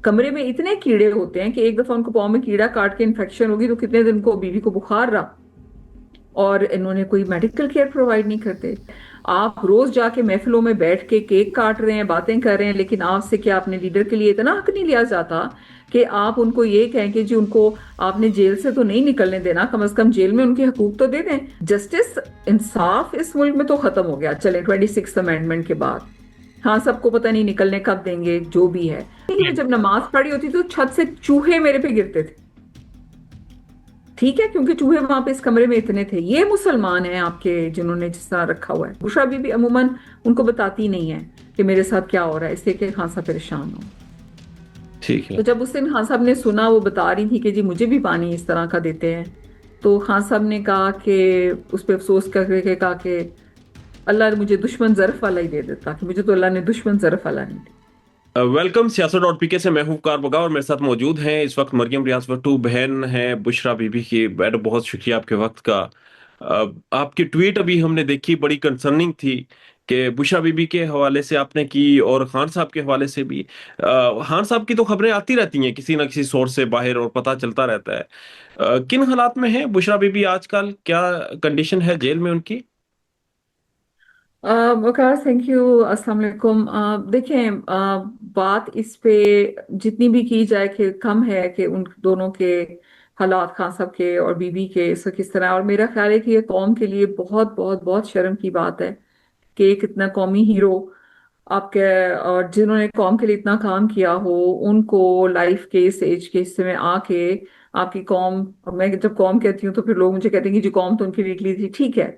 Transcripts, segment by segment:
कमरे में इतने कीड़े होते हैं कि एक दफा उनको पाँव में कीड़ा काट के इन्फेक्शन होगी तो कितने दिन को बीवी को बुखार रहा। और इन्होंने कोई मेडिकल केयर प्रोवाइड नहीं करते। आप रोज जाके महफिलों में बैठ के केक काट रहे हैं, बातें कर रहे हैं, लेकिन आपसे क्या अपने लीडर के लिए इतना हक नहीं लिया जाता कि आप उनको ये कहें कि जी उनको आपने जेल से तो नहीं निकलने देना, कम से कम जेल में उनके हकूक तो दे दें। जस्टिस, इंसाफ इस मुल्क में तो खत्म हो गया चले 26th अमेंडमेंट के बाद। हाँ, सबको पता नहीं निकलने कब देंगे, जो भी है। मैं जब नमाज पढ़ी होती तो छत से चूहे मेरे पे गिरते थे। ठीक है, क्योंकि चूहे वहां पे इस कमरे में इतने थे। ये मुसलमान हैं आपके जिन्होंने जिस तरह रखा हुआ है। बुशरा बीबी अमूमन उनको बताती नहीं है कि मेरे साथ क्या हो रहा है, इससे कि खान साहब परेशान हो। ठीक तो है। जब उस दिन खान साहब ने सुना, वो बता रही थी कि जी मुझे भी पानी इस तरह का देते हैं, तो खान साहब ने कहा कि उस पर अफसोस करके कहा कि अल्लाह ने मुझे दुश्मन जरफ वाला ही दे देता, कि मुझे तो अल्लाह ने दुश्मन जरफ वाला नहीं दिया। वेलकम सियासत.pk से मैं हूं वकार बगा और मेरे साथ मौजूद हैं इस वक्त मरियम रियाज भट्टू बहन हैं बुशरा बीबी की। मैडम बहुत शुक्रिया आपके वक्त का। आपकी ट्वीट अभी हमने देखी, बड़ी कंसर्निंग थी कि बुशरा बीबी के हवाले से आपने की और खान साहब के हवाले से भी। खान साहब की तो खबरें आती रहती हैं किसी ना किसी सोर्स से बाहर और पता चलता रहता है। किन हालात में है बुशरा बीबी आजकल, क्या कंडीशन है जेल में उनकी? वकार, थैंक यू, अस्सलाम वालेकुम। देखें, बात इस पे जितनी भी की जाए कि कम है कि उन दोनों के हालात, खान साहब के और बीबी के, इस किस तरह। और मेरा ख्याल है कि ये कौम के लिए बहुत बहुत बहुत शर्म की बात है कि एक इतना कौमी हीरो आपके, और जिन्होंने कौम के लिए इतना काम किया हो, उनको लाइफ के इस एज के हिस्से में आके आपकी कौम। और मैं जब कौम कहती हूँ तो फिर लोग मुझे कहते हैं कि जी कौम तो उनकी निकली थी। ठीक है,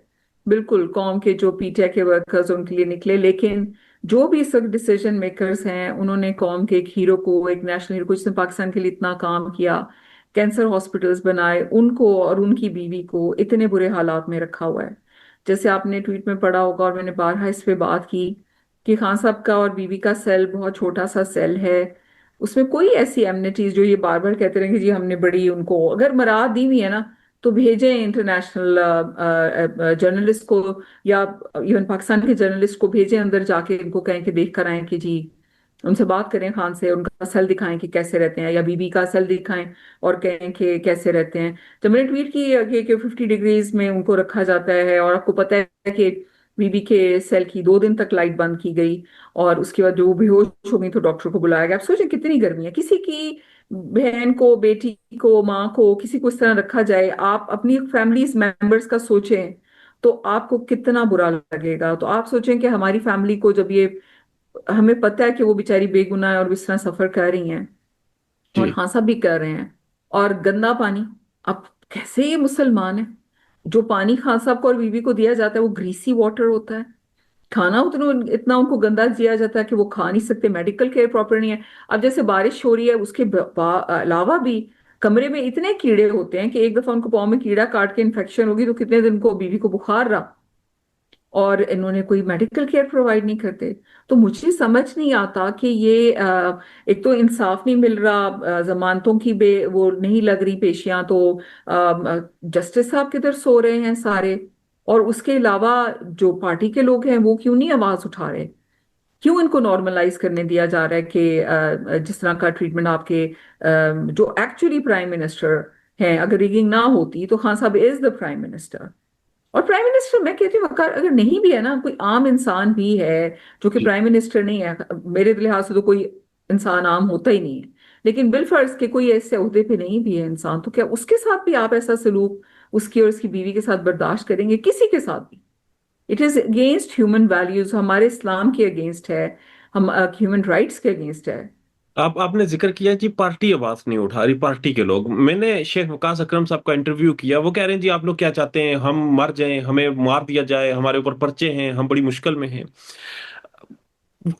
बिल्कुल, कौम के जो पीटीआई के वर्कर्स उनके लिए निकले, लेकिन जो भी सब डिसीजन मेकर्स हैं उन्होंने कौम के एक हीरो को, एक नेशनल हीरो को जिसने पाकिस्तान के लिए इतना काम किया, कैंसर हॉस्पिटल्स बनाए, उनको और उनकी बीवी को इतने बुरे हालात में रखा हुआ है। जैसे आपने ट्वीट में पढ़ा होगा और मैंने बारहा इस पे बात की कि खान साहब का और बीवी का सेल बहुत छोटा सा सेल है। उसमें कोई ऐसी एमनिटीज जो ये बार बार कहते रहे कि जी हमने बड़ी उनको अगर मराद दी हुई है ना, तो भेजें इंटरनेशनल जर्नलिस्ट को, या इवन पाकिस्तान के जर्नलिस्ट को भेजें अंदर, जाके इनको कहें कि देख कर आए कि जी उनसे बात करें, खान से उनका सेल दिखाएं कि कैसे रहते हैं, या बीबी का सेल दिखाएं और कहें कि कैसे रहते हैं। जब मैंने ट्वीट की कि 50 डिग्रीज में उनको रखा जाता है, और आपको पता है कि बीबी के सेल की 2 दिन तक लाइट बंद की गई, और उसके बाद जो वो बेहोश हो गई तो डॉक्टर को बुलाया गया। आप सोचें कितनी गर्मी है, किसी की बहन को, बेटी को, माँ को, किसी को इस तरह रखा जाए। आप अपनी फैमिली मेंबर्स का सोचें तो आपको कितना बुरा लगेगा। तो आप सोचें कि हमारी फैमिली को जब ये, हमें पता है कि वो बेचारी बेगुनाह है और इस तरह सफर कर रही हैं, और जी। हाँ सब भी कर रहे हैं, और गंदा पानी। अब कैसे ये मुसलमान है? जो पानी खान साहब को और बीवी को दिया जाता है वो ग्रीसी वाटर होता है। खाना उतना इतना उनको गंदा दिया जाता है कि वो खा नहीं सकते, मेडिकल केयर प्रॉपर नहीं है। अब जैसे बारिश हो रही है, उसके अलावा भी कमरे में इतने कीड़े होते हैं कि एक दफा उनको पाँव में कीड़ा काट के इन्फेक्शन होगी तो कितने दिन को बीवी को बुखार रहा। और इन्होंने कोई मेडिकल केयर प्रोवाइड नहीं करते। तो मुझे समझ नहीं आता कि ये एक तो इंसाफ नहीं मिल रहा, जमानतों की वो नहीं लग रही पेशियां, तो जस्टिस साहब किधर सो रहे हैं सारे। और उसके अलावा जो पार्टी के लोग हैं वो क्यों नहीं आवाज उठा रहे? क्यों इनको नॉर्मलाइज करने दिया जा रहा है कि जिस तरह का ट्रीटमेंट आपके जो एक्चुअली प्राइम मिनिस्टर हैं, अगर रिगिंग ना होती तो खान साहब इज द प्राइम मिनिस्टर। और प्राइम मिनिस्टर, मैं कहती हूँ वकार, अगर नहीं भी है ना, कोई आम इंसान भी है जो कि जी। प्राइम मिनिस्टर नहीं है, मेरे लिहाज से तो कोई इंसान आम होता ही नहीं है, लेकिन बिलफर्ज के कोई ऐसे ओहदे पे नहीं भी है इंसान, तो क्या उसके साथ भी आप ऐसा सलूक उसकी और उसकी बीवी के साथ बर्दाश्त करेंगे? किसी के साथ भी। It is against human values, हमारे इस्लाम के अगेंस्ट है, हम ह्यूमन राइट्स के अगेंस्ट है। आपने जिक्र किया कि पार्टी आवाज नहीं उठा रही, पार्टी के लोग। मैंने शेख वकास अकरम साहब का इंटरव्यू किया, वो कह रहे हैं जी आप लोग क्या चाहते हैं, हम मर जाएं, हमें मार दिया जाए, हमारे ऊपर पर्चे हैं, हम बड़ी मुश्किल में हैं।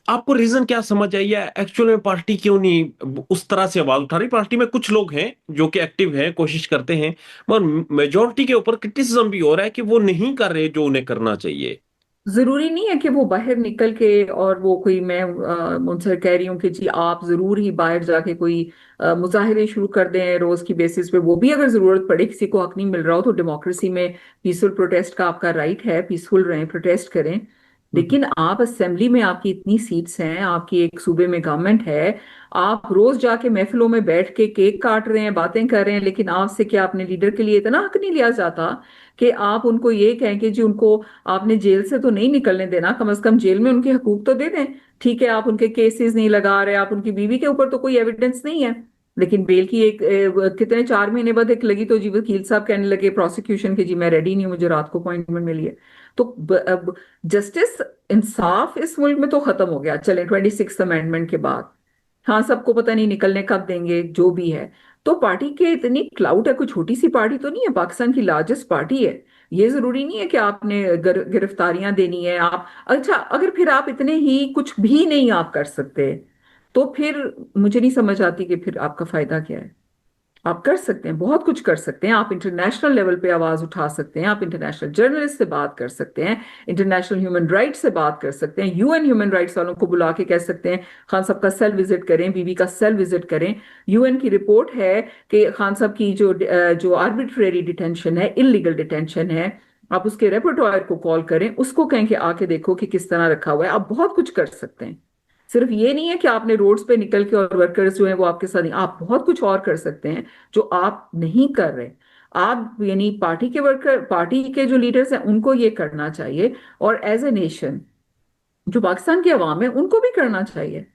आपको रीजन क्या समझ आई है एक्चुअल में पार्टी क्यों नहीं उस तरह से आवाज उठा रही? पार्टी में कुछ लोग हैं जो कि एक्टिव हैं, कोशिश करते हैं, मगर मेजोरिटी के ऊपर क्रिटिसिज्म भी हो रहा है कि वो नहीं कर रहे जो उन्हें करना चाहिए। जरूरी नहीं है कि वो बाहर निकल के, और वो कोई, मैं उनसे कह रही हूँ कि जी आप जरूर ही बाहर जाके कोई मुजाहिरे शुरू कर दें रोज की बेसिस पे। वो भी अगर जरूरत पड़े, किसी को हक नहीं मिल रहा हो तो डेमोक्रेसी में पीसफुल प्रोटेस्ट का आपका राइट है, पीसफुल रहें, प्रोटेस्ट करें। लेकिन आप असेंबली में, आपकी इतनी सीट्स हैं, आपकी एक सूबे में गवर्नमेंट है, आप रोज जाके महफिलों में बैठ के केक काट रहे हैं, बातें कर रहे हैं, लेकिन आपसे क्या अपने लीडर के लिए इतना हक नहीं लिया जाता कि आप उनको ये कहें कि जी उनको आपने जेल से तो नहीं निकलने देना, कम से कम जेल में उनके हकूक तो दे दें। ठीक है, आप उनके केसेस नहीं लगा रहे, आप उनकी बीवी के ऊपर तो कोई एविडेंस नहीं है, लेकिन बेल की एक कितने 4 महीने बाद एक लगी, तो जी वकील साहब कहने लगे प्रोसिक्यूशन के, जी मैं रेडी नहीं हूँ, मुझे रात को अपॉइंटमेंट मिली है। तो अब जस्टिस, इंसाफ इस मुल्क में तो खत्म हो गया, चले 26th अमेंडमेंट के बाद। हाँ, सबको पता नहीं निकलने कब देंगे, जो भी है। तो पार्टी के इतनी क्लाउड है, कोई छोटी सी पार्टी तो नहीं है, पाकिस्तान की लार्जेस्ट पार्टी है। ये जरूरी नहीं है कि आपने गिरफ्तारियां देनी है आप। अच्छा, अगर फिर आप इतने ही कुछ भी नहीं आप कर सकते, तो फिर मुझे नहीं समझ आती कि फिर आपका फायदा क्या है। आप कर सकते हैं, बहुत कुछ कर सकते हैं, आप इंटरनेशनल लेवल पे आवाज उठा सकते हैं, आप इंटरनेशनल जर्नलिस्ट से बात कर सकते हैं, इंटरनेशनल ह्यूमन राइट्स से बात कर सकते हैं, यूएन ह्यूमन राइट्स वालों को बुला के कह सकते हैं खान साहब का सेल विजिट करें, बीबी का सेल विजिट करें। यूएन की रिपोर्ट है कि खान साहब की जो आर्बिट्रेरी डिटेंशन है, इलीगल डिटेंशन है, आप उसके रेपर्टोयर को कॉल करें, उसको कहें कि आके देखो कि किस तरह रखा हुआ है। आप बहुत कुछ कर सकते हैं। सिर्फ ये नहीं है कि आपने रोड्स पे निकल के और वर्कर्स जो हैं वो आपके साथ नहीं, आप बहुत कुछ और कर सकते हैं जो आप नहीं कर रहे। आप यानी पार्टी के वर्कर, पार्टी के जो लीडर्स हैं उनको ये करना चाहिए, और एज ए नेशन जो पाकिस्तान की आवाम है उनको भी करना चाहिए।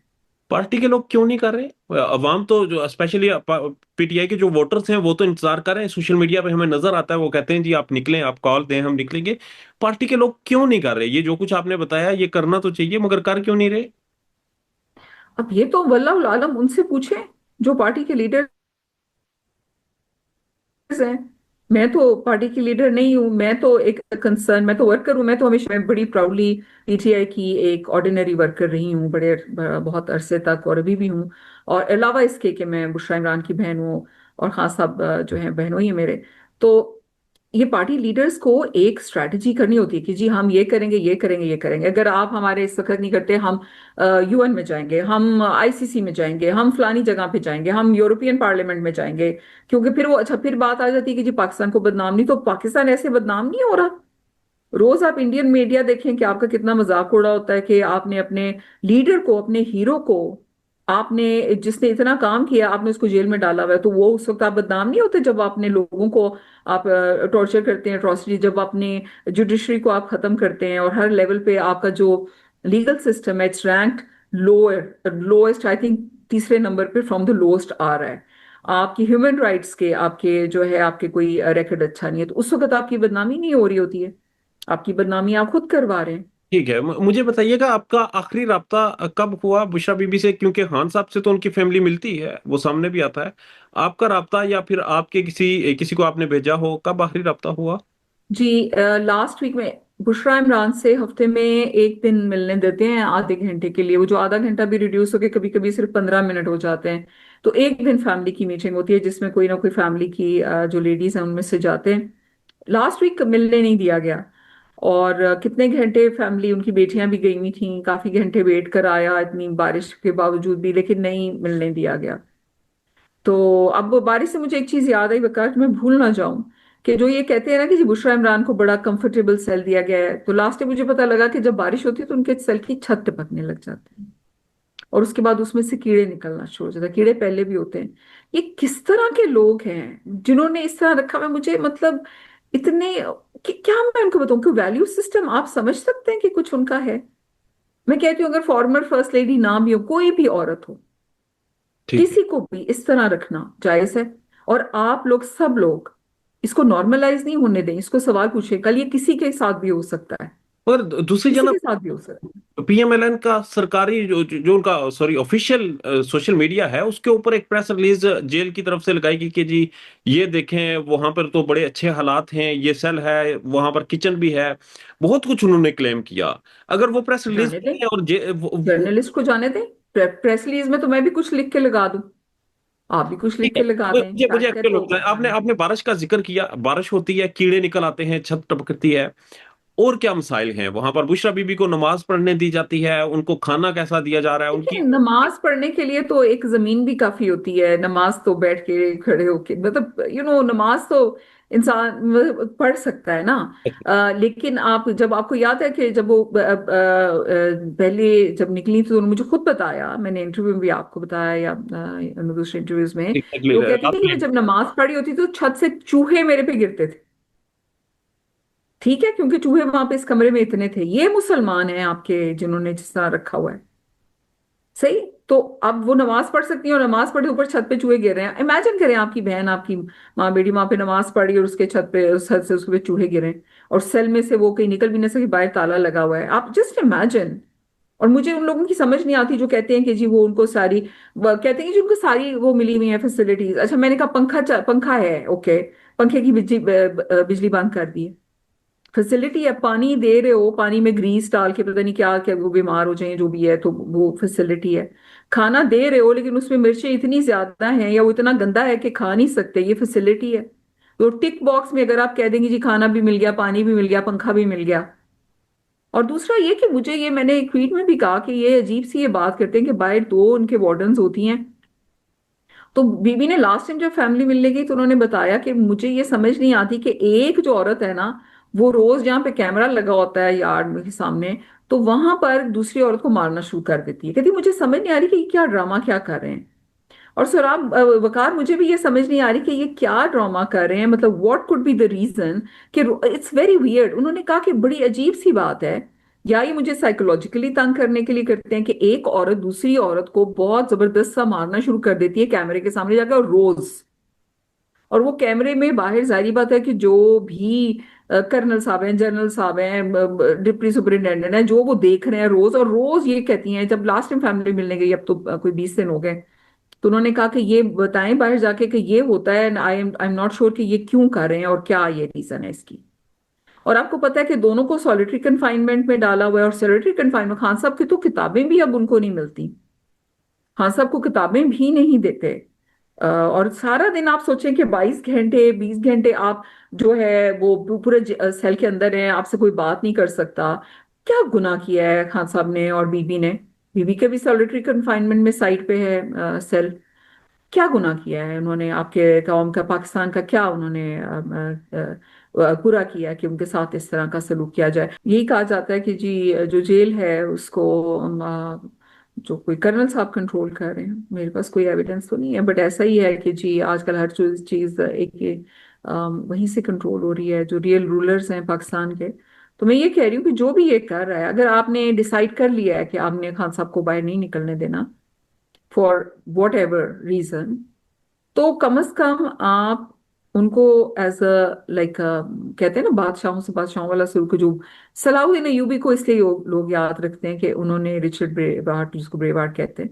पार्टी के लोग क्यों नहीं कर रहे? अवाम तो, जो स्पेशली पीटीआई के जो वोटर्स हैं, वो तो इंतजार कर रहे हैं। सोशल मीडिया पे हमें नजर आता है, वो कहते हैं जी आप निकलें, आप कॉल दें, हम निकलेंगे। पार्टी के लोग क्यों नहीं कर रहे? ये जो कुछ आपने बताया ये करना तो चाहिए, मगर कर क्यों नहीं रहे? अब ये तो वल्लाह आलम उनसे पूछें जो पार्टी के लीडर हैं। मैं तो पार्टी की लीडर नहीं हूं, मैं तो एक कंसर्न, मैं तो वर्कर हूं। मैं तो हमेशा, मैं बड़ी प्राउडली पीटीआई की एक ऑर्डिनरी वर्कर रही हूं बहुत अरसे तक, और अभी भी हूं। और अलावा इसके कि मैं बुशरा इमरान की बहन हूँ, और खान साहब जो है बहनों ही है मेरे। तो ये पार्टी लीडर्स को एक स्ट्रैटेजी करनी होती है कि जी हम ये करेंगे, ये करेंगे, ये करेंगे। अगर आप हमारे इस वक्त नहीं करते, हम यूएन में जाएंगे, हम आईसीसी में जाएंगे, हम फलानी जगह पे जाएंगे, हम यूरोपियन पार्लियामेंट में जाएंगे। क्योंकि फिर वो, अच्छा फिर बात आ जाती है कि जी पाकिस्तान को बदनाम नहीं, तो पाकिस्तान ऐसे बदनाम नहीं हो रहा। रोज आप इंडियन मीडिया देखें कि आपका कितना मजाक उड़ा होता है कि आपने अपने लीडर को, अपने हीरो को, आपने जिसने इतना काम किया, आपने उसको जेल में डाला हुआ है। तो वो उस वक्त आप बदनाम नहीं होते जब आपने लोगों को, आप टॉर्चर करते हैं, अट्रॉसिटी, जब अपने जुडिशरी को आप खत्म करते हैं, और हर लेवल पे आपका जो लीगल सिस्टम है it's ranked lower, lowest, I think तीसरे नंबर पे फ्रॉम द लोएस्ट आ रहा है। आपकी ह्यूमन राइट्स के, आपके जो है, आपके कोई रिकॉर्ड अच्छा नहीं है, तो उस वक्त आपकी बदनामी नहीं हो रही होती है, आपकी बदनामी आप खुद करवा रहे हैं। ठीक है, मुझे बताइएगा आपका आखिरी राब्ता कब हुआ बुशरा बीबी से? क्योंकि खान साहब से तो उनकी फैमिली मिलती है, वो सामने भी आता है। आपका राब्ता, या फिर आपके किसी किसी को आपने भेजा हो, कब आखिरी राब्ता हुआ? जी, लास्ट वीक में बुशरा इमरान से हफ्ते में एक दिन मिलने देते हैं, आधे घंटे के लिए। वो जो आधा घंटा भी रिड्यूस होकर कभी कभी सिर्फ 15 मिनट हो जाते हैं। तो एक दिन फैमिली की मीटिंग होती है जिसमें कोई ना कोई फैमिली की जो लेडीज हैं उनमें से जाते हैं। लास्ट वीक मिलने नहीं दिया गया। और कितने घंटे फैमिली, उनकी बेटियां भी गई हुई थी, काफी घंटे वेट कर आया इतनी बारिश के बावजूद भी, लेकिन नहीं मिलने दिया गया। तो अब बारिश से मुझे एक चीज याद आई वकार, मैं भूल ना जाऊं, कि जो ये कहते हैं ना कि जी बुशरा इमरान को बड़ा कंफर्टेबल सेल दिया गया है, तो लास्ट में मुझे पता लगा कि जब बारिश होती है तो उनके सेल की छत टपकने लग जाती है, और उसके बाद उसमें से कीड़े निकलना शुरू हो जाते हैं। कीड़े पहले भी होते हैं। ये किस तरह के लोग हैं जिन्होंने इस तरह रखा हुआ है? मुझे मतलब इतने क्या मैं उनको बताऊं कि वैल्यू सिस्टम आप समझ सकते हैं कि कुछ उनका है। मैं कहती हूँ अगर फॉर्मर फर्स्ट लेडी ना भी हो, कोई भी औरत हो, ठीक है। किसी को भी इस तरह रखना जायज है। और आप लोग, सब लोग इसको नॉर्मलाइज नहीं होने दें। इसको सवाल पूछे, कल ये किसी के साथ भी हो सकता है, और दूसरी किसी जनाब, के साथ भी हो सकता है। पीएमएलएन का सरकारी जो उनका, सॉरी, ऑफिशियल सोशल मीडिया है, उसके ऊपर एक प्रेस रिलीज जेल की तरफ से लगाई गई कि जी ये देखें, वहां पर तो बड़े अच्छे हालात हैं, ये सेल है, वहां पर किचन भी है, बहुत कुछ उन्होंने क्लेम किया। अगर वो प्रेस रिलीज जाने दें, नहीं है और जर्नलिस्ट को जाने दें। प्रेस रिलीज में तो मैं भी कुछ लिख के लगा दूं, आप भी कुछ लिख ठीक है। के लगा दें, मुझे मुझे फैक्ट है एक्चुअल तो लगता है, आपने जाने दें। आपने बारिश का जिक्र किया, बारिश होती है, कीड़े निकल आते हैं, छत टपकती है, और क्या मसाइल हैं वहां पर? बुशरा बीबी को नमाज पढ़ने दी जाती है, उनको खाना कैसा दिया जा रहा है, देखिए, उनकी? नमाज पढ़ने के लिए तो एक जमीन भी काफी होती है, नमाज तो बैठ के खड़े होके, मतलब नमाज तो इंसान पढ़ सकता है ना। लेकिन आप, जब आपको याद है कि जब वो पहले जब निकली थी तो उन्होंने मुझे खुद बताया, मैंने इंटरव्यू में भी आपको बताया या दूसरे इंटरव्यूज में, कि एग्जैक्टली वो कहती थी कि आपने। मैं जब नमाज पढ़ी होती तो छत से चूहे मेरे पे गिरते थे। ठीक है, क्योंकि चूहे वहां पे इस कमरे में इतने थे। ये मुसलमान हैं आपके जिन्होंने जिस तरह रखा हुआ है। सही। तो अब वो नमाज पढ़ सकती है, और नमाज पढ़े ऊपर छत पे चूहे गिर रहे हैं। इमेजिन करें आपकी बहन, आपकी माँ, बेटी माँ पे नमाज पढ़ी और उसके छत पे, उस छत से उसके पे चूहे गिरे, और सेल में से वो कहीं निकल भी नहीं सके, बाहर ताला लगा हुआ है। आप जस्ट इमेजिन। और मुझे उन लोगों की समझ नहीं आती जो कहते हैं कि जी वो उनको सारी, वो कहते हैं कि जी उनको सारी वो मिली हुई है फैसिलिटीज। अच्छा, मैंने कहा पंखा है, ओके, पंखे की बिजली बंद कर दी। फैसिलिटी है, पानी दे रहे हो, पानी में ग्रीस डाल के पता नहीं क्या क्या वो बीमार हो जाए जो भी है, तो वो फैसिलिटी है। खाना दे रहे हो लेकिन उसमें मिर्चें इतनी ज्यादा हैं या वो इतना गंदा है कि खा नहीं सकते, ये फैसिलिटी है। तो टिक बॉक्स में अगर आप कह देंगे जी खाना भी मिल गया, पानी भी मिल गया, पंखा भी मिल गया। और दूसरा ये कि मुझे ये, मैंने एक ट्वीट में भी कहा कि ये अजीब सी ये बात करते हैं कि बाहर दो उनके वार्डन्स होती हैं। तो बीबी ने लास्ट टाइम जब फैमिली मिलने गई तो उन्होंने बताया कि मुझे ये समझ नहीं आती कि एक जो औरत है ना, वो रोज जहाँ पे कैमरा लगा होता है यार्ड के सामने, तो वहां पर दूसरी औरत को मारना शुरू कर देती है। कहती मुझे समझ नहीं आ रही कि ये क्या ड्रामा क्या कर रहे हैं। और सराब वकार, मुझे भी ये समझ नहीं आ रही कि ये क्या ड्रामा कर रहे हैं, मतलब what could be the reason. कि इट्स वेरी वियर्ड। उन्होंने कहा कि बड़ी अजीब सी बात है, या ये मुझे साइकोलॉजिकली तंग करने के लिए करते हैं कि एक औरत दूसरी औरत को बहुत जबरदस्त सा मारना शुरू कर देती है कैमरे के सामने जाकर, और रोज। और वो कैमरे में बाहर, जाहिर बात है कि जो भी कर्नल साहब हैं, जनरल साहब हैं, डिप्टी सुपरिटेंडेंट हैं, जो वो देख रहे हैं रोज, और रोज ये कहती हैं। जब लास्ट टाइम फैमिली मिलने गई, अब तो कोई 20 दिन हो गए, तो उन्होंने कहा कि ये बताएं बाहर जाके कि ये होता है, आई एम नॉट श्योर कि ये क्यों कर रहे हैं और क्या ये रीजन है इसकी। और आपको पता है कि दोनों को सॉलिटरी कन्फाइनमेंट में डाला हुआ है, और सॉलिटरी कन्फाइनमेंट, खान साहब की तो किताबें भी अब उनको नहीं मिलती। खान साहब को किताबें भी नहीं देते। और सारा दिन आप सोचें कि 22 घंटे 20 घंटे आप जो है वो पूरे सेल के अंदर हैं, आपसे कोई बात नहीं कर सकता। क्या गुनाह किया है खान साहब ने और बीबी ने? बीबी के भी सॉलिटरी कन्फाइनमेंट में साइड पे है सेल। क्या गुनाह किया है उन्होंने? आपके कौम का, पाकिस्तान का क्या उन्होंने बुरा किया कि उनके साथ इस तरह का सलूक किया जाए? यही कहा जाता है कि जी जो जेल है उसको जो कोई कर्नल साहब कंट्रोल कर रहे हैं। मेरे पास कोई एविडेंस तो नहीं है, बट ऐसा ही है कि जी आजकल हर चीज एक ये वहीं से कंट्रोल हो रही है, जो रियल रूलर्स हैं पाकिस्तान के। तो मैं ये कह रही हूँ कि जो भी ये कर रहा है, अगर आपने डिसाइड कर लिया है कि आपने खान साहब को बाहर नहीं निकलने देना फॉर वॉट एवर रीजन, तो कम से कम आप उनको एज अ लाइक, कहते हैं ना बादशाहों से बादशाहों वाला सलूक, जो सलाहुद्दीन अय्यूबी को इसलिए लोग याद रखते हैं कि उन्होंने रिचर्ड ब्रेवार्ट, जिसको ब्रेवार्ट कहते हैं,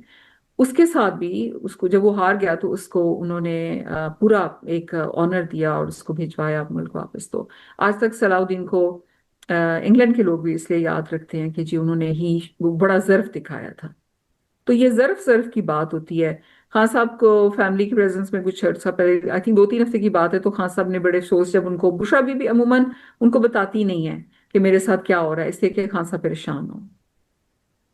उसके साथ भी, उसको जब वो हार गया तो उसको उन्होंने पूरा एक ऑनर दिया और उसको भिजवाया मुल्क वापस। तो आज तक सलाहुद्दीन को इंग्लैंड के लोग भी इसलिए याद रखते हैं कि जी उन्होंने ही वो बड़ा ज़र्फ दिखाया था। तो ये ज़र्फ ज़र्फ की बात होती है। खान साहब को फैमिली की प्रेजेंस में कुछ अर्सा पहले, आई थिंक 2-3 हफ्ते की बात है, तो खान साहब ने बड़े अफसोस, जब उनको बुशरा बीबी अमूमन उनको बताती नहीं है कि मेरे साथ क्या हो रहा है, इसलिए कि खान साहब परेशान हो।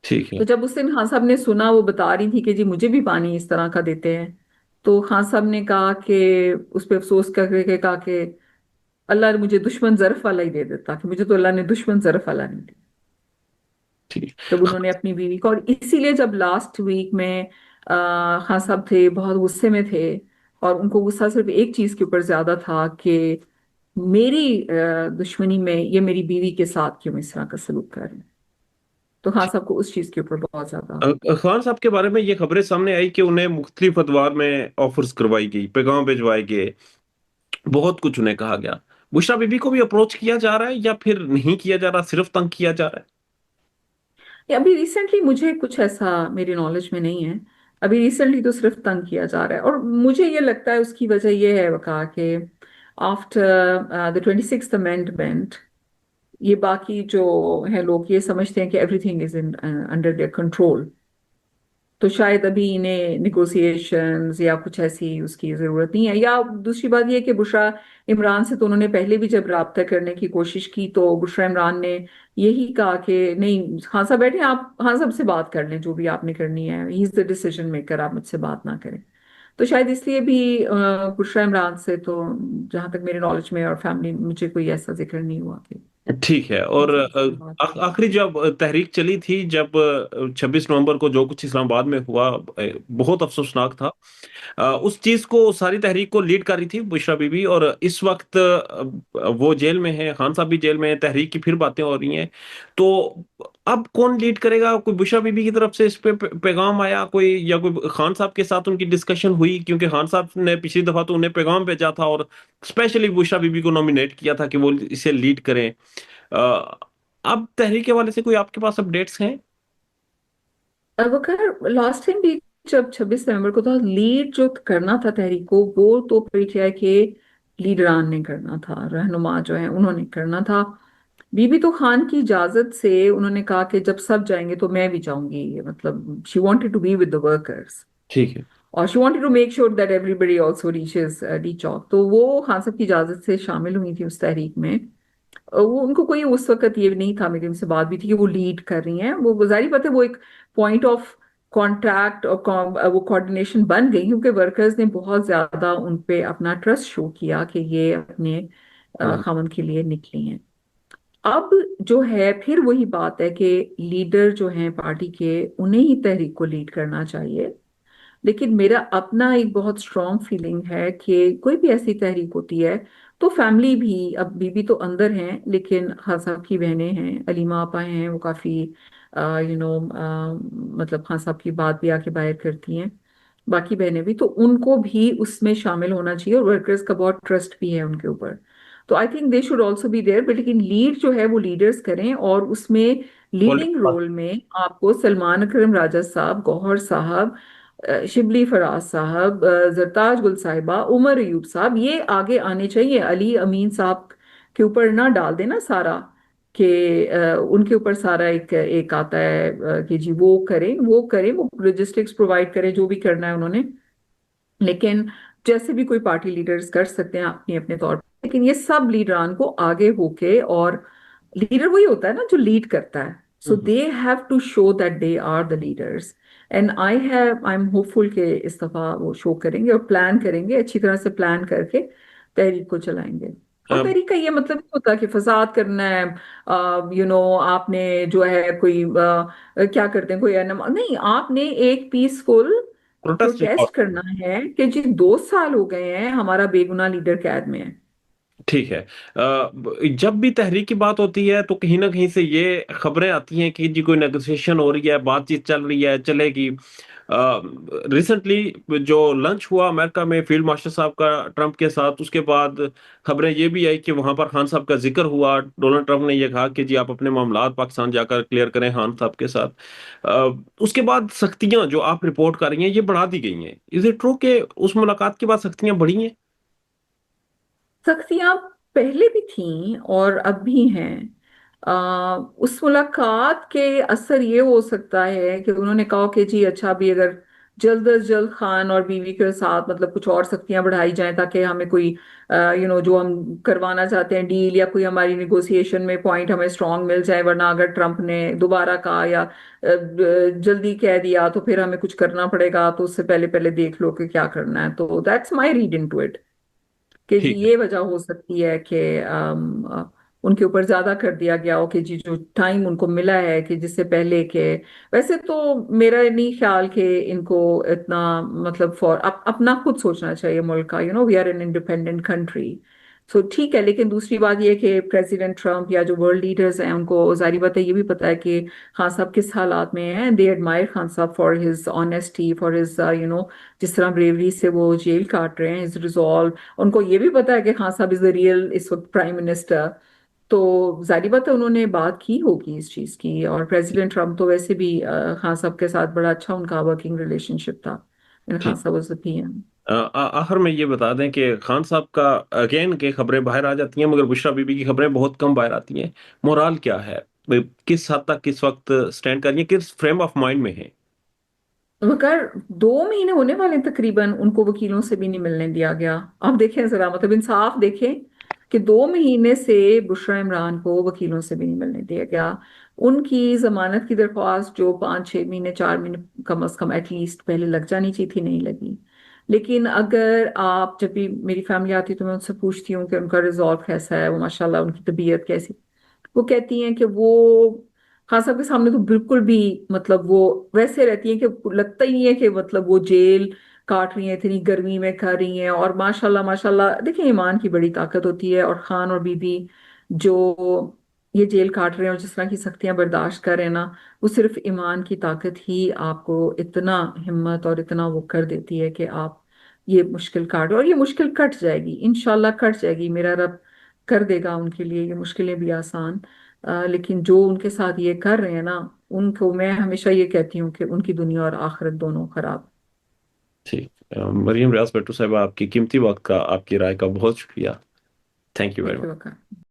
ठीक है। तो जब उस दिन खान साहब ने सुना, वो बता रही थी कि जी मुझे भी पानी इस तरह का देते हैं, तो खान साहब ने कहा कि उस पर अफसोस करके कहा कि अल्लाह ने मुझे दुश्मन ज़र्फ वाला ही दे देता, कि मुझे तो अल्लाह ने दुश्मन ज़र्फ वाला नहीं दिया। ठीक। जब उन्होंने अपनी बीवी को, और इसीलिए जब लास्ट वीक में खान साहब थे, बहुत गुस्से में थे, और उनको गुस्सा सिर्फ एक चीज के ऊपर ज्यादा था कि मेरी दुश्मनी में ये मेरी बीवी के साथ क्यों इस तरह का सलूक कर रहे हैं। तो खान साहब को उस चीज के ऊपर बहुत ज्यादा। खान साहब के बारे में ये खबरें सामने आई कि उन्हें मुख्तलिफ अदवार में ऑफर्स करवाई गई, पैगाम भिजवाए गए, बहुत कुछ उन्हें कहा गया। बुशरा बीबी को भी अप्रोच किया जा रहा है या फिर नहीं किया जा रहा, सिर्फ तंग किया जा रहा है? ये अभी रिसेंटली मुझे कुछ ऐसा मेरी नॉलेज में नहीं है। अभी रिसेंटली तो सिर्फ तंग किया जा रहा है, और मुझे ये लगता है उसकी वजह ये है वका के आफ्टर द 26th अमेंडमेंट, ये बाकी जो है लोग ये समझते हैं कि everything is in under their control. तो शायद अभी इन्हें निगोशिएशंस या कुछ ऐसी उसकी जरूरत नहीं है। या दूसरी बात यह कि बुशरा इमरान से तो उन्होंने पहले भी जब राब्ता करने की कोशिश की, तो बुशरा इमरान ने यही कहा कि नहीं खान साहब बैठे, आप खान साहब से बात कर लें, जो भी आपने करनी है, he is the decision maker, आप मुझसे बात ना करें। तो शायद इसलिए भी बुशरा इमरान से तो जहां तक मेरे नॉलेज में और फैमिली मुझे कोई ऐसा जिक्र नहीं हुआ कि ठीक है। और किसी से बात की। आखिरी जब तहरीक चली थी, जब 26 नवंबर को जो कुछ इस्लामाबाद में हुआ, बहुत अफसोसनाक था। उस चीज को, सारी तहरीक को लीड कर रही थी बुशरा बीबी, और इस वक्त वो जेल में है, खान साहब भी जेल में है, तहरीक की फिर बातें हो रही हैं। तो अब कौन लीड करेगा? कोई बुशरा बीबी की तरफ से इस पे पैगाम आया कोई, या कोई खान साहब के साथ उनकी डिस्कशन हुई? क्योंकि खान साहब ने पिछली दफा तो उन्हें पैगाम भेजा था और स्पेशली बुशरा बीबी को नॉमिनेट किया था कि वो इसे लीड करें। अ, अब तहरीक के वाले से कोई आपके पास अपडेट्स हैं? अब अगर लास्ट टाइम भी जब 26 नवंबर को था, लीड जो करना था तहरीक को, वो तो पीटीआई के लीडरान ने करना था, रहनुमा जो है उन्होंने करना था। बीबी तो खान की इजाजत से उन्होंने कहा कि जब सब जाएंगे तो मैं भी जाऊंगी, मतलब she wanted to be with the workers, ठीक है। और she wanted to make sure that everybody also reaches reach out. तो वो खान साहब की इजाजत से शामिल हुई थी उस तहरीक में। वो उनको कोई उस वक्त ये नहीं था, मेरी उनसे बात भी थी कि वो लीड कर रही हैं, वो जाहिर बात है वो एक पॉइंट ऑफ कॉन्टैक्ट और वो कोऑर्डिनेशन बन गई, क्योंकि वर्कर्स ने बहुत ज्यादा उन पे अपना ट्रस्ट शो किया कि ये अपने हम्म। खामन के लिए निकली हैं। अब जो है फिर वही बात है कि लीडर जो हैं पार्टी के, उन्हें ही तहरीक को लीड करना चाहिए। लेकिन मेरा अपना एक बहुत स्ट्रॉन्ग फीलिंग है कि कोई भी ऐसी तहरीक होती है तो फैमिली भी, अब बीबी तो अंदर हैं लेकिन खान साहब की बहनें हैं, अलीमा आपा हैं, वो काफ़ी मतलब खान साहब की बात भी आके बाहर करती हैं, बाकी बहनें भी, तो उनको भी उसमें शामिल होना चाहिए, और वर्कर्स का बहुत ट्रस्ट भी है उनके ऊपर। तो I think they should also be there, but लेकिन लीड जो है वो लीडर्स करें, और उसमें लीडिंग रोल में आपको सलमान अकरम राजा साहब, गौहर साहब, शिबली फराज साहब, जरताज गुल साहिबा, उमर अयूब साहब, ये आगे आने चाहिए। अली अमीन साहब के ऊपर ना डाल देना सारा कि उनके ऊपर सारा एक एक आता है कि जी वो करें वो लॉजिस्टिक्स प्रोवाइड करें, जो भी करना है उन्होंने। लेकिन जैसे भी कोई पार्टी लीडर्स कर सकते हैं अपने अपने तौर पर, लेकिन ये सब लीडरान को आगे होके, और लीडर वही होता है ना जो लीड करता है, so hmm. They have to show that they are the leaders. And I am hopeful कि इस दफा वो शो करेंगे और प्लान करेंगे, अच्छी तरह से प्लान करके तहरीक को चलाएंगे। और अब तहरीक का ये मतलब नहीं होता कि फसाद करना है, आपने जो है कोई क्या करते हैं कोई नहीं, आपने एक पीसफुल प्रोटेस्ट प्रोटेस्ट करना है कि जी 2 साल हो गए हैं हमारा बेगुनाह लीडर कैद में है। ठीक है। जब भी तहरीक की बात होती है तो कहीं ना कहीं से ये खबरें आती हैं कि जी कोई नेगोशिएशन हो रही है, बातचीत चल रही है, चलेगी। रिसेंटली जो लंच हुआ अमेरिका में फील्ड मार्शल साहब का ट्रंप के साथ, उसके बाद खबरें ये भी आई कि वहां पर खान साहब का जिक्र हुआ। डोनाल्ड ट्रंप ने यह कहा कि जी आप अपने मामलात पाकिस्तान जाकर क्लियर करें खान साहब के साथ। उसके बाद सख्तियां जो आप रिपोर्ट कर रही हैं ये बढ़ा दी गई हैं। इज इट ट्रू कि उस मुलाकात के बाद सख्तियां बढ़ी हैं? सख्तियां पहले भी थीं और अब भी हैं। उस मुलाकात के असर ये हो सकता है कि उन्होंने कहा कि जी अच्छा भी अगर जल्द अज जल्द खान और बीवी के साथ मतलब कुछ और सख्तियां बढ़ाई जाएं, ताकि हमें कोई जो हम करवाना चाहते हैं डील, या कोई हमारी निगोशिएशन में पॉइंट हमें स्ट्रांग मिल जाए, वरना अगर ट्रंप ने दोबारा कहा या जल्दी कह दिया तो फिर हमें कुछ करना पड़ेगा, तो उससे पहले पहले देख लो कि क्या करना है। तो that's my read into it, कि जी ठीक है। ये वजह हो सकती है कि उनके ऊपर ज्यादा कर दिया गया हो, कि जी जो टाइम उनको मिला है कि जिससे पहले के, वैसे तो मेरा नहीं ख्याल कि इनको इतना मतलब अपना खुद सोचना चाहिए मुल्क का, we are an independent country. So ठीक है, लेकिन दूसरी बात ये है कि प्रेसिडेंट ट्रम्प या जो वर्ल्ड लीडर्स हैं उनको जाहिर बात है ये भी पता है कि खान साहब किस हालात में हैं। दे एडमायर खान साहब for his honesty, for his जिस तरह ब्रेवरी से वो जेल काट रहे हैं, हिज रिजॉल्व। उनको ये भी पता है कि खान साहब इज द रियल इस वक्त प्राइम मिनिस्टर। तो जाहिर बात है उन्होंने बात की होगी इस चीज की, और प्रेसिडेंट ट्रम्प तो वैसे भी खान साहब के साथ बड़ा अच्छा उनका वर्किंग रिलेशनशिप था, खान ठीक। साहब वाज द पीएम। आखिर में ये बता दें कि खान साहब का अगेन के खबरें बाहर आ जाती हैं, मगर बुशरा बीबी की खबरें बहुत कम बाहर आती हैं। मोराल क्या है? किस हद तक किस वक्त स्टैंड कर रही है, किस फ्रेम ऑफ माइंड में है? मगर 2 महीने होने वाले हैं तकरीबन, उनको वकीलों से भी नहीं मिलने दिया गया। आप देखें जरा, मतलब इंसाफ देखें कि 2 महीने से बुशरा इमरान को वकीलों से भी नहीं मिलने दिया गया। उनकी जमानत की दरख्वास्त जो 5-6 महीने 4 महीने कम अज कम एटलीस्ट पहले लग जानी चाहिए थी, नहीं लगी। लेकिन अगर आप, जब भी मेरी फैमिली आती है तो मैं उनसे पूछती हूँ कि उनका रिजॉल्व कैसा है, वो माशाल्लाह उनकी तबीयत कैसी। वो कहती हैं कि वो खान साहब के सामने तो बिल्कुल भी, मतलब वो वैसे रहती हैं कि लगता ही नहीं है कि मतलब वो जेल काट रही हैं, इतनी गर्मी में कर रही हैं। और माशाल्लाह माशाल्लाह, देखिए ईमान की बड़ी ताकत होती है। और खान और बीबी जो ये जेल काट रहे हैं और जिस तरह की सख्तियां बर्दाश्त कर रहे हैं ना, वो सिर्फ ईमान की ताकत ही आपको इतना हिम्मत और इतना वो कर देती है कि आप ये मुश्किल काटो। और ये मुश्किल कट जाएगी, इंशाल्लाह कट जाएगी। मेरा रब कर देगा उनके लिए ये मुश्किलें भी आसान। लेकिन जो उनके साथ ये कर रहे हैं ना, उनको मैं हमेशा ये कहती हूँ कि उनकी दुनिया और आखिरत दोनों खराब। ठीक। मरियम रियाज भट्टू साहब, आपकी कीमती वक्त का, आपकी राय का बहुत शुक्रिया। Thank you very thank much. You.